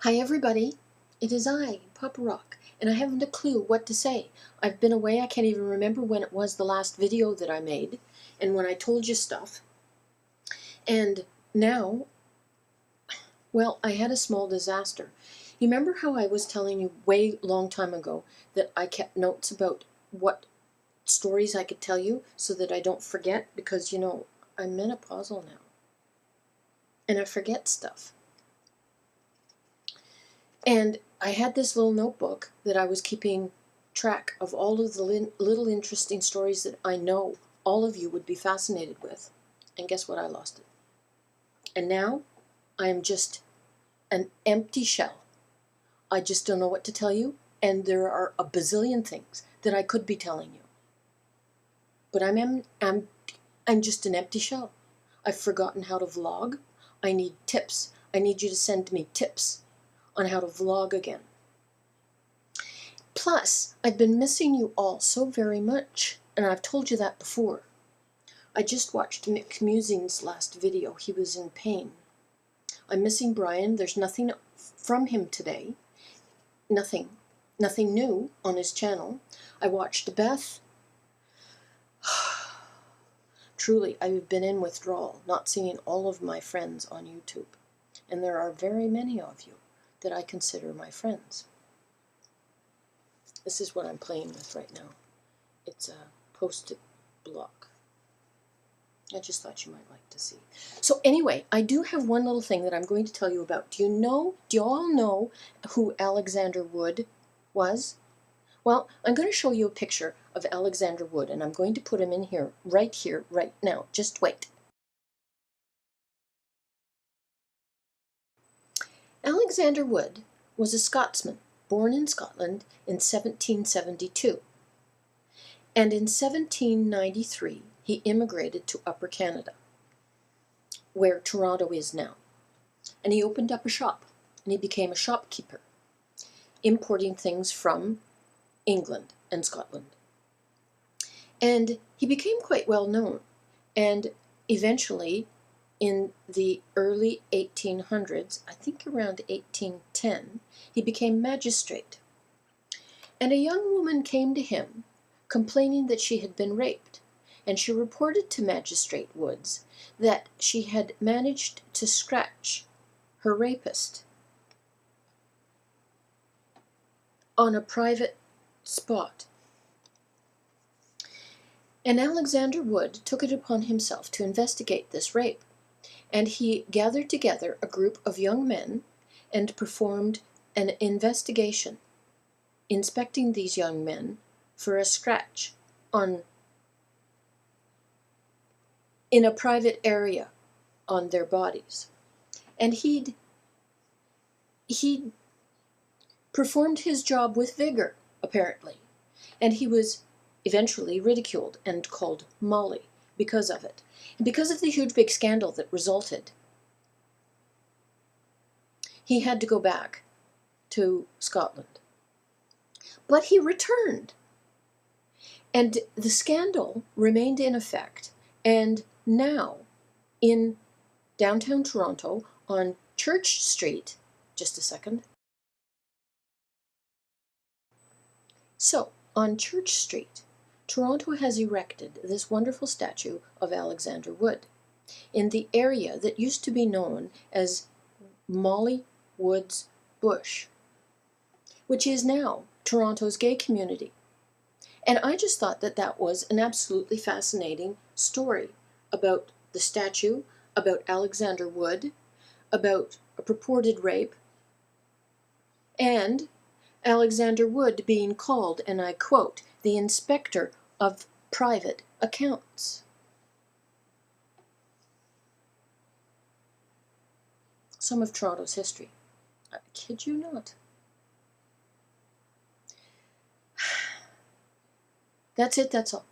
Hi everybody, it is I, Papa Rock, and I haven't a clue what to say. I've been away, I can't even remember when it was the last video that I made, and when I told you stuff. And now, well, I had a small disaster. You remember how I was telling you way long time ago that I kept notes about what stories I could tell you so that I don't forget? Because, you know, I'm menopausal now, and I forget stuff. And I had this little notebook that I was keeping track of all of the little interesting stories that I know all of you would be fascinated with. And guess what? I lost it. And now I am just an empty shell. I just don't know what to tell you. And there are a bazillion things that I could be telling you. But I'm just an empty shell. I've forgotten how to vlog. I need tips. I need you to send me tips on how to vlog again. Plus, I've been missing you all so very much, and I've told you that before. I just watched Mick Musing's last video. He was in pain. I'm missing Brian. There's nothing from him today. Nothing new on his channel. I watched Beth. Truly, I've been in withdrawal, not seeing all of my friends on YouTube. And there are very many of you that I consider my friends. This is what I'm playing with right now. It's a Post-it block. I just thought you might like to see. So anyway, I do have one little thing that I'm going to tell you about. Do you all know who Alexander Wood was? Well, I'm going to show you a picture of Alexander Wood, and I'm going to put him in here, right now. Just wait. Alexander Wood was a Scotsman, born in Scotland in 1772. And in 1793, he immigrated to Upper Canada, where Toronto is now. And he opened up a shop, and he became a shopkeeper, importing things from England and Scotland. And he became quite well known, and eventually, in the early 1800s, I think around 1810, he became magistrate. And a young woman came to him complaining that she had been raped, and she reported to Magistrate Woods that she had managed to scratch her rapist on a private spot. And Alexander Wood took it upon himself to investigate this rape, and he gathered together a group of young men and performed an investigation, inspecting these young men for a scratch in a private area on their bodies. And he'd performed his job with vigor, apparently, and he was eventually ridiculed and called Molly because of it. And because of the huge big scandal that resulted, he had to go back to Scotland. But he returned, and the scandal remained in effect, and now in downtown Toronto on Church Street, just a second. So, on Church Street, Toronto has erected this wonderful statue of Alexander Wood in the area that used to be known as Molly Woods Bush, which is now Toronto's gay community. And I just thought that that was an absolutely fascinating story about the statue, about Alexander Wood, about a purported rape, and Alexander Wood being called, and I quote, the inspector of private accounts. Some of Toronto's history. I kid you not. That's it, that's all.